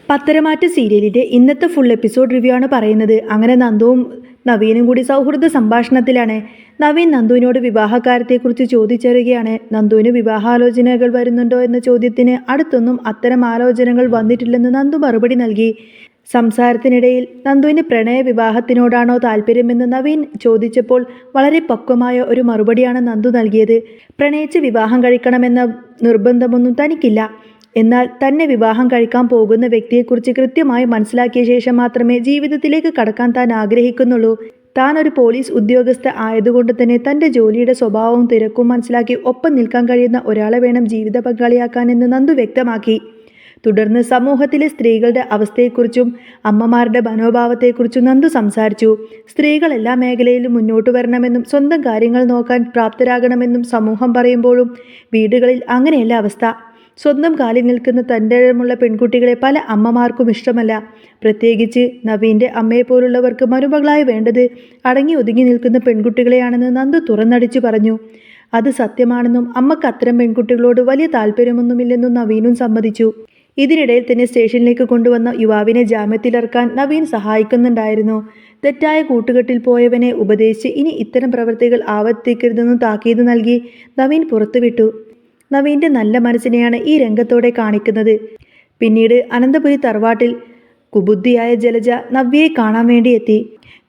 പത്തരമാറ്റ സീരിയലിൻ്റെ ഇന്നത്തെ full episode review ആണ് പറയുന്നത്. അങ്ങനെ നന്ദുവും നവീനും കൂടി സൗഹൃദ സംഭാഷണത്തിലാണ്. നവീൻ നന്ദുവിനോട് വിവാഹകാര്യത്തെക്കുറിച്ച് ചോദിച്ചറിയുകയാണ്. നന്ദുവിന് വിവാഹാലോചനകൾ വരുന്നുണ്ടോ എന്ന ചോദ്യത്തിന് അടുത്തൊന്നും അത്തരം ആലോചനകൾ വന്നിട്ടില്ലെന്ന് നന്ദു മറുപടി നൽകി. സംസാരത്തിനിടയിൽ നന്ദുവിന് പ്രണയ വിവാഹത്തിനോടാണോ താല്പര്യമെന്ന് നവീൻ ചോദിച്ചപ്പോൾ വളരെ പക്വമായ ഒരു മറുപടിയാണ് നന്ദു നൽകിയത്. പ്രണയിച്ച് വിവാഹം കഴിക്കണമെന്ന നിർബന്ധമൊന്നും തനിക്കില്ല. എന്നാൽ തന്നെ വിവാഹം കഴിക്കാൻ പോകുന്ന വ്യക്തിയെക്കുറിച്ച് കൃത്യമായി മനസ്സിലാക്കിയ ശേഷം മാത്രമേ ജീവിതത്തിലേക്ക് കടക്കാൻ താൻ ആഗ്രഹിക്കുന്നുള്ളൂ. താൻ ഒരു പോലീസ് ഉദ്യോഗസ്ഥ ആയതുകൊണ്ട് തന്നെ തൻ്റെ ജോലിയുടെ സ്വഭാവവും തിരക്കും മനസ്സിലാക്കി ഒപ്പം നിൽക്കാൻ കഴിയുന്ന ഒരാളെ വേണം ജീവിത പങ്കാളിയാക്കാനെന്ന് നന്ദു വ്യക്തമാക്കി. തുടർന്ന് സമൂഹത്തിലെ സ്ത്രീകളുടെ അവസ്ഥയെക്കുറിച്ചും അമ്മമാരുടെ മനോഭാവത്തെക്കുറിച്ചും നന്ദു സംസാരിച്ചു. സ്ത്രീകൾ എല്ലാ മേഖലയിലും മുന്നോട്ട് വരണമെന്നും സ്വന്തം കാര്യങ്ങൾ നോക്കാൻ പ്രാപ്തരാകണമെന്നും സമൂഹം പറയുമ്പോഴും വീടുകളിൽ അങ്ങനെയല്ല അവസ്ഥ. സ്വന്തം കാലിൽ നിൽക്കുന്ന തൻ്റെമുള്ള പെൺകുട്ടികളെ പല അമ്മമാർക്കും ഇഷ്ടമല്ല. പ്രത്യേകിച്ച് നവീൻ്റെ അമ്മയെപ്പോലുള്ളവർക്ക് മരുമകളായി വേണ്ടത് അടങ്ങി ഒതുങ്ങി നിൽക്കുന്ന പെൺകുട്ടികളെയാണെന്ന് നന്ദു തുറന്നടിച്ചു പറഞ്ഞു. അത് സത്യമാണെന്നും അമ്മക്ക് അത്തരം പെൺകുട്ടികളോട് വലിയ താല്പര്യമൊന്നുമില്ലെന്നും നവീനും സമ്മതിച്ചു. ഇതിനിടയിൽ തന്നെ സ്റ്റേഷനിലേക്ക് കൊണ്ടുവന്ന യുവാവിനെ ജാമ്യത്തിലിറക്കാൻ നവീൻ സഹായിക്കുന്നുണ്ടായിരുന്നു. തെറ്റായ കൂട്ടുകെട്ടിൽ പോയവനെ ഉപദേശിച്ച് ഇനി ഇത്തരം പ്രവൃത്തികൾ ആവർത്തിക്കരുതെന്നും താക്കീത് നൽകി നവീൻ പുറത്തുവിട്ടു. നവീൻ്റെ നല്ല മനസ്സിനെയാണ് ഈ രംഗത്തോടെ കാണിക്കുന്നത്. പിന്നീട് അനന്തപുരി തറവാട്ടിൽ കുബുദ്ധിയായ ജലജ നവ്യയെ കാണാൻ വേണ്ടി എത്തി.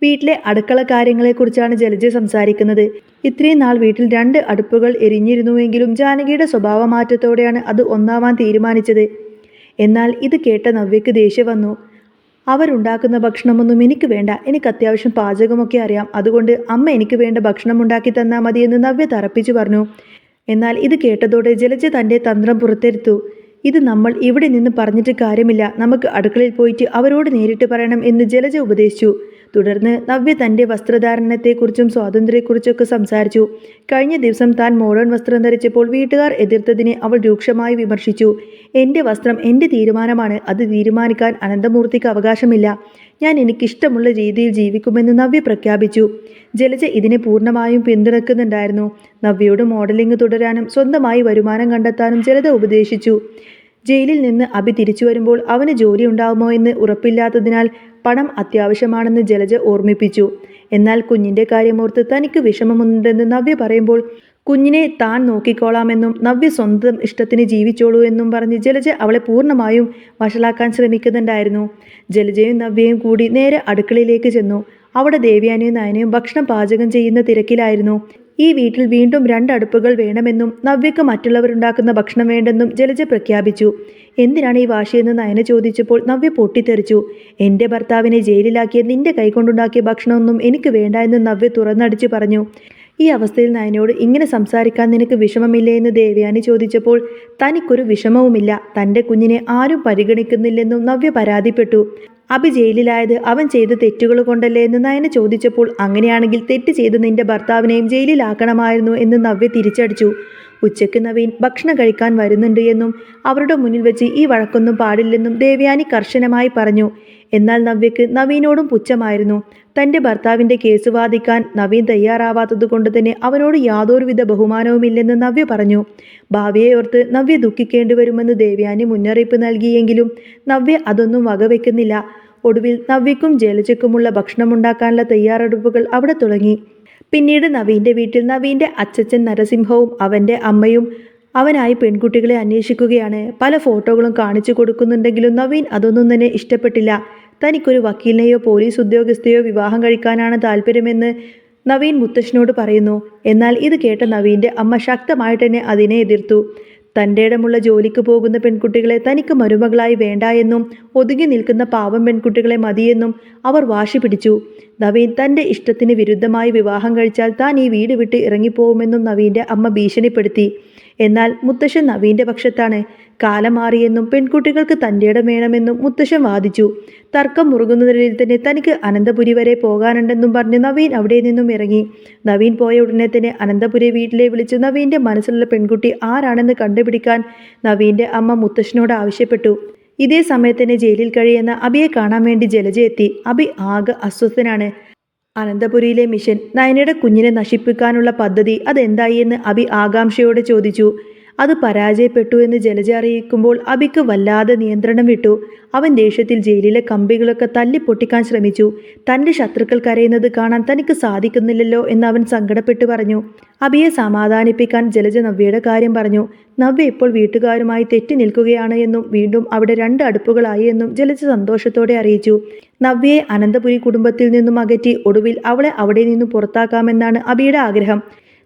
വീട്ടിലെ അടുക്കള കാര്യങ്ങളെക്കുറിച്ചാണ് ജലജ സംസാരിക്കുന്നത്. ഇത്രയും നാൾ വീട്ടിൽ 2 അടുപ്പുകൾ എരിഞ്ഞിരുന്നുവെങ്കിലും ജാനകിയുടെ സ്വഭാവമാറ്റത്തോടെയാണ് അത് ഒന്നാവാൻ തീരുമാനിച്ചത്. എന്നാൽ ഇത് കേട്ട നവ്യയ്ക്ക് ദേഷ്യം വന്നു. അവരുണ്ടാക്കുന്ന ഭക്ഷണമൊന്നും എനിക്ക് വേണ്ട, എനിക്ക് അത്യാവശ്യം പാചകമൊക്കെ അറിയാം, അതുകൊണ്ട് അമ്മ എനിക്ക് വേണ്ട ഭക്ഷണം ഉണ്ടാക്കി തന്നാൽ മതിയെന്ന് നവ്യ തറപ്പിച്ചു പറഞ്ഞു. എന്നാൽ ഇത് കേട്ടതോടെ ജലജ തൻ്റെ തന്ത്രം പുറത്തെടുത്തു. ഇത് നമ്മൾ ഇവിടെ നിന്ന് പറഞ്ഞിട്ട് കാര്യമില്ല, നമുക്ക് അടുക്കളയിൽ പോയിട്ട് അവരോട് നേരിട്ട് പറയണം എന്ന് ജലജ ഉപദേശിച്ചു. തുടർന്ന് നവ്യ തൻ്റെ വസ്ത്രധാരണത്തെക്കുറിച്ചും സ്വാതന്ത്ര്യത്തെക്കുറിച്ചൊക്കെ സംസാരിച്ചു. കഴിഞ്ഞ ദിവസം താൻ മോഡേൺ വസ്ത്രം ധരിച്ചപ്പോൾ വീട്ടുകാർ എതിർത്തതിനെ അവൾ രൂക്ഷമായി വിമർശിച്ചു. എൻ്റെ വസ്ത്രം എൻ്റെ തീരുമാനമാണ്, അത് തീരുമാനിക്കാൻ അനന്തമൂർത്തിക്ക് അവകാശമില്ല. ഞാൻ എനിക്കിഷ്ടമുള്ള രീതിയിൽ ജീവിക്കുമെന്ന് നവ്യ പ്രഖ്യാപിച്ചു. ജലജ ഇതിനെ പൂർണ്ണമായും പിന്തുണയ്ക്കുന്നുണ്ടായിരുന്നു. നവ്യയോട് മോഡലിംഗ് തുടരാനും സ്വന്തമായി വരുമാനം കണ്ടെത്താനും ജലജ ഉപദേശിച്ചു. ജയിലിൽ നിന്ന് അഭി തിരിച്ചു വരുമ്പോൾ അവന് ജോലി ഉണ്ടാവുമോ എന്ന് ഉറപ്പില്ലാത്തതിനാൽ പണം അത്യാവശ്യമാണെന്ന് ജലജ ഓർമ്മിപ്പിച്ചു. എന്നാൽ കുഞ്ഞിൻ്റെ കാര്യമോർത്ത് തനിക്ക് വിഷമമുണ്ടെന്ന് നവ്യ പറയുമ്പോൾ കുഞ്ഞിനെ താൻ നോക്കിക്കോളാമെന്നും നവ്യ സ്വന്തം ഇഷ്ടത്തിന് ജീവിച്ചോളൂ എന്നും പറഞ്ഞ് ജലജ അവളെ പൂർണ്ണമായും വഷളാക്കാൻ ശ്രമിക്കുന്നുണ്ടായിരുന്നു. ജലജയും നവ്യയും കൂടി നേരെ അടുക്കളയിലേക്ക് ചെന്നു. അവിടെ ദേവ്യാനിയും നയനയും ഭക്ഷണം പാചകം ചെയ്യുന്ന തിരക്കിലായിരുന്നു. ഈ വീട്ടിൽ വീണ്ടും 2 അടുപ്പുകൾ വേണമെന്നും നവ്യക്ക് മറ്റുള്ളവരുണ്ടാക്കുന്ന ഭക്ഷണം വേണ്ടെന്നും ജലജ പ്രഖ്യാപിച്ചു. എന്തിനാണ് ഈ വാശിയെന്ന് നയന ചോദിച്ചപ്പോൾ നവ്യ പൊട്ടിത്തെറിച്ചു. എൻ്റെ ഭർത്താവിനെ ജയിലിലാക്കിയ നിന്റെ കൈകൊണ്ടുണ്ടാക്കിയ ഭക്ഷണമൊന്നും എനിക്ക് വേണ്ട എന്ന് നവ്യ തുറന്നടിച്ച് പറഞ്ഞു. ഈ അവസ്ഥയിൽ നയനയോട് ഇങ്ങനെ സംസാരിക്കാൻ നിനക്ക് വിഷമമില്ലേ എന്ന് ദേവയാനി ചോദിച്ചപ്പോൾ തനിക്കൊരു വിഷമവുമില്ല, തൻ്റെ കുഞ്ഞിനെ ആരും പരിഗണിക്കുന്നില്ലെന്നും നവ്യ പരാതിപ്പെട്ടു. അഭി ജയിലിലായത് അവൻ ചെയ്ത തെറ്റുകൾ കൊണ്ടല്ലേ എന്ന് നയന ചോദിച്ചപ്പോൾ അങ്ങനെയാണെങ്കിൽ തെറ്റ് ചെയ്ത് നിന്റെ ഭർത്താവിനെയും ജയിലിലാക്കണമായിരുന്നു എന്ന് നവ്യ തിരിച്ചടിച്ചു. ഉച്ചയ്ക്ക് നവീൻ ഭക്ഷണം കഴിക്കാൻ വരുന്നുണ്ട് എന്നും അവരുടെ മുന്നിൽ വെച്ച് ഈ വഴക്കൊന്നും പാടില്ലെന്നും ദേവയാനി കർശനമായി പറഞ്ഞു. എന്നാൽ നവ്യക്ക് നവീനോടും പുച്ഛമായിരുന്നു. തൻ്റെ ഭർത്താവിൻ്റെ കേസ് വാദിക്കാൻ നവീൻ തയ്യാറാവാത്തത് കൊണ്ട് തന്നെ അവനോട് യാതൊരുവിധ ബഹുമാനവുമില്ലെന്ന് നവ്യ പറഞ്ഞു. ഭാവിയെ ഓർത്ത് നവ്യ ദുഃഖിക്കേണ്ടി വരുമെന്ന് ദേവയാനി മുന്നറിയിപ്പ് നൽകിയെങ്കിലും നവ്യ അതൊന്നും വകവെക്കുന്നില്ല. ഒടുവിൽ നവ്യക്കും ജലജയ്ക്കുമുള്ള ഭക്ഷണമുണ്ടാക്കാനുള്ള തയ്യാറെടുപ്പുകൾ അവിടെ തുടങ്ങി. പിന്നീട് നവീൻ്റെ വീട്ടിൽ നവീൻ്റെ അച്ചച്ചൻ നരസിംഹവും അവൻ്റെ അമ്മയും അവനായി പെൺകുട്ടികളെ അന്വേഷിക്കുകയാണ്. പല ഫോട്ടോകളും കാണിച്ചു കൊടുക്കുന്നുണ്ടെങ്കിലും നവീൻ അതൊന്നും തന്നെ ഇഷ്ടപ്പെട്ടില്ല. തനിക്കൊരു വക്കീലിനെയോ പോലീസ് ഉദ്യോഗസ്ഥയോ വിവാഹം കഴിക്കാനാണ് താല്പര്യമെന്ന് നവീൻ മുത്തശ്ശനോട് പറയുന്നു. എന്നാൽ ഇത് കേട്ട നവീൻ്റെ അമ്മ ശക്തമായിട്ട് തന്നെ അതിനെ എതിർത്തു. തൻ്റെ ഇടമുള്ള ജോലിക്ക് പോകുന്ന പെൺകുട്ടികളെ തനിക്ക് മരുമകളായി വേണ്ട എന്നും ഒതുങ്ങി നിൽക്കുന്ന പാവം പെൺകുട്ടികളെ മതിയെന്നും അവർ വാശി പിടിച്ചു. നവീൻ തൻ്റെ ഇഷ്ടത്തിന് വിരുദ്ധമായി വിവാഹം കഴിച്ചാൽ താൻ ഈ വീട് വിട്ട് ഇറങ്ങിപ്പോവുമെന്നും നവീൻ്റെ അമ്മ ഭീഷണിപ്പെടുത്തി. എന്നാൽ മുത്തശ്ശൻ നവീൻ്റെ പക്ഷത്താണ്. കാലം മാറിയെന്നും പെൺകുട്ടികൾക്ക് തൻ്റെ ഇടം വേണമെന്നും മുത്തശ്ശൻ വാദിച്ചു. തർക്കം മുറുകുന്നതിൽ തന്നെ തനിക്ക് അനന്തപുരി വരെ പോകാനുണ്ടെന്നും പറഞ്ഞ് നവീൻ അവിടെ നിന്നും ഇറങ്ങി. നവീൻ പോയ ഉടനെ തന്നെ അനന്തപുരി വീട്ടിലെ വിളിച്ച് നവീൻ്റെ മനസ്സിലുള്ള പെൺകുട്ടി ആരാണെന്ന് കണ്ടുപിടിക്കാൻ നവീൻ്റെ അമ്മ മുത്തശ്ശനോട് ആവശ്യപ്പെട്ടു. ഇതേ സമയത്ത് തന്നെ ജയിലിൽ കഴിയുന്ന അഭിയെ കാണാൻ വേണ്ടി ജലജ എത്തി. അഭി ആകെ അസ്വസ്ഥനാണ്. അനന്തപുരിയിലെ മിഷൻ നയനയുടെ കുഞ്ഞിനെ നശിപ്പിക്കാനുള്ള പദ്ധതി അതെന്തായി എന്ന് അഭി ആകാംക്ഷയോടെ ചോദിച്ചു. അത് പരാജയപ്പെട്ടു എന്ന് ജലജ അറിയിക്കുമ്പോൾ അഭിക്ക് വല്ലാതെ നിയന്ത്രണം വിട്ടു. അവൻ ദേഷ്യത്തിൽ ജയിലിലെ കമ്പികളൊക്കെ തല്ലിപ്പൊട്ടിക്കാൻ ശ്രമിച്ചു. തൻ്റെ ശത്രുക്കൾ കരയുന്നത് കാണാൻ തനിക്ക് സാധിക്കുന്നില്ലല്ലോ എന്ന് അവൻ സങ്കടപ്പെട്ടു പറഞ്ഞു. അഭിയെ സമാധാനിപ്പിക്കാൻ ജലജ നവ്യയുടെ കാര്യം പറഞ്ഞു. നവ്യ ഇപ്പോൾ വീട്ടുകാരുമായി തെറ്റി നിൽക്കുകയാണ് എന്നും വീണ്ടും അവിടെ 2 അടുപ്പുകളായി എന്നും ജലജ സന്തോഷത്തോടെ അറിയിച്ചു. നവ്യയെ അനന്തപുരി കുടുംബത്തിൽ നിന്നും അകറ്റി ഒടുവിൽ അവളെ അവിടെ നിന്നും പുറത്താക്കാമെന്നാണ് അഭിയുടെ ആഗ്രഹം.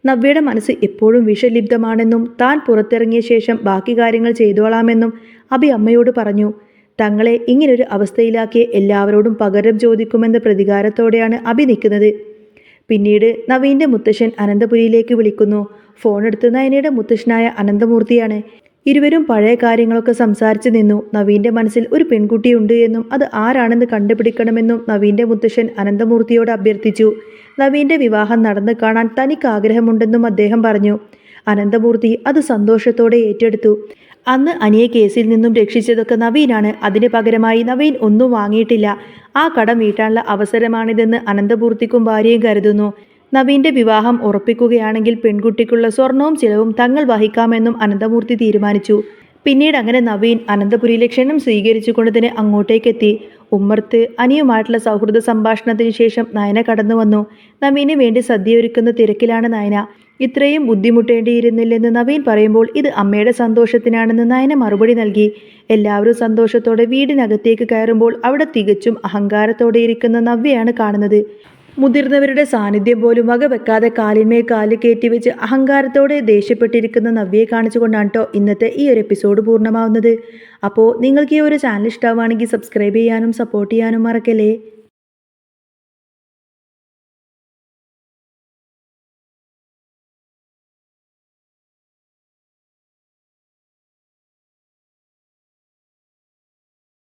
നവ്യയുടെ മനസ്സ് എപ്പോഴും വിഷലിപ്തമാണെന്നും താൻ പുറത്തിറങ്ങിയ ശേഷം ബാക്കി കാര്യങ്ങൾ ചെയ്തോളാമെന്നും അഭി അമ്മയോട് പറഞ്ഞു. തങ്ങളെ ഇങ്ങനൊരു അവസ്ഥയിലാക്കിയ എല്ലാവരോടും പകരം ചോദിക്കുമെന്ന പ്രതികാരത്തോടെയാണ് അഭി നിൽക്കുന്നത്. പിന്നീട് നവീൻ്റെ മുത്തശ്ശൻ അനന്തപുരിയിലേക്ക് വിളിക്കുന്നു. ഫോണെടുത്ത് നയനയുടെ മുത്തശ്ശനായ അനന്തമൂർത്തിയാണ്. ഇരുവരും പഴയ കാര്യങ്ങളൊക്കെ സംസാരിച്ചു നിന്നു. നവീൻ്റെ മനസ്സിൽ ഒരു പെൺകുട്ടിയുണ്ട് എന്നും അത് ആരാണെന്ന് കണ്ടുപിടിക്കണമെന്നും നവീൻ്റെ മുത്തശ്ശൻ അനന്തമൂർത്തിയോട് അഭ്യർത്ഥിച്ചു. നവീൻ്റെ വിവാഹം നടന്നു കാണാൻ തനിക്ക് ആഗ്രഹമുണ്ടെന്നും അദ്ദേഹം പറഞ്ഞു. അനന്തമൂർത്തി അത് സന്തോഷത്തോടെ ഏറ്റെടുത്തു. അന്ന് അനിയെ കേസിൽ നിന്നും രക്ഷിച്ചതൊക്കെ നവീനാണ്. അതിന് പകരമായി നവീൻ ഒന്നും വാങ്ങിയിട്ടില്ല. ആ കടം വീട്ടാനുള്ള അവസരമാണിതെന്ന് അനന്തമൂർത്തിക്കും ഭാര്യയും കരുതുന്നു. നവീൻ്റെ വിവാഹം ഉറപ്പിക്കുകയാണെങ്കിൽ പെൺകുട്ടിക്കുള്ള സ്വർണവും ചിലവും തങ്ങൾ വഹിക്കാമെന്നും അനന്തമൂർത്തി തീരുമാനിച്ചു. പിന്നീട് അങ്ങനെ നവീൻ അനന്തപുരിയിലെ ക്ഷണം സ്വീകരിച്ചുകൊണ്ട് തന്നെ അങ്ങോട്ടേക്കെത്തി. ഉമ്മർത്ത് അനിയുമായിട്ടുള്ള സൗഹൃദ സംഭാഷണത്തിന് ശേഷം നയന കടന്നു വന്നു. നവീന് വേണ്ടി സദ്യ ഒരുക്കുന്ന തിരക്കിലാണ് നയന. ഇത്രയും ബുദ്ധിമുട്ടേണ്ടിയിരുന്നില്ലെന്ന് നവീൻ പറയുമ്പോൾ ഇത് അമ്മയുടെ സന്തോഷത്തിനാണെന്ന് നയന മറുപടി നൽകി. എല്ലാവരും സന്തോഷത്തോടെ വീടിനകത്തേക്ക് കയറുമ്പോൾ അവിടെ തികച്ചും അഹങ്കാരത്തോടെ ഇരിക്കുന്ന നവ്യയാണ് കാണുന്നത്. മുതിർന്നവരുടെ സാന്നിധ്യം പോലും വകവെക്കാതെ കാലിന്മേൽ കാല് കയറ്റിവെച്ച് അഹങ്കാരത്തോടെ ദേഷ്യപ്പെട്ടിരിക്കുന്ന നവ്യയെ കാണിച്ചുകൊണ്ടാണ് കേട്ടോ ഇന്നത്തെ ഈ ഒരു എപ്പിസോഡ് പൂർണ്ണമാവുന്നത്. അപ്പോൾ നിങ്ങൾക്ക് ഈ ഒരു ചാനൽ ഇഷ്ടമാവുകയാണെങ്കിൽ സബ്സ്ക്രൈബ് ചെയ്യാനും സപ്പോർട്ട് ചെയ്യാനും മറക്കല്ലേ.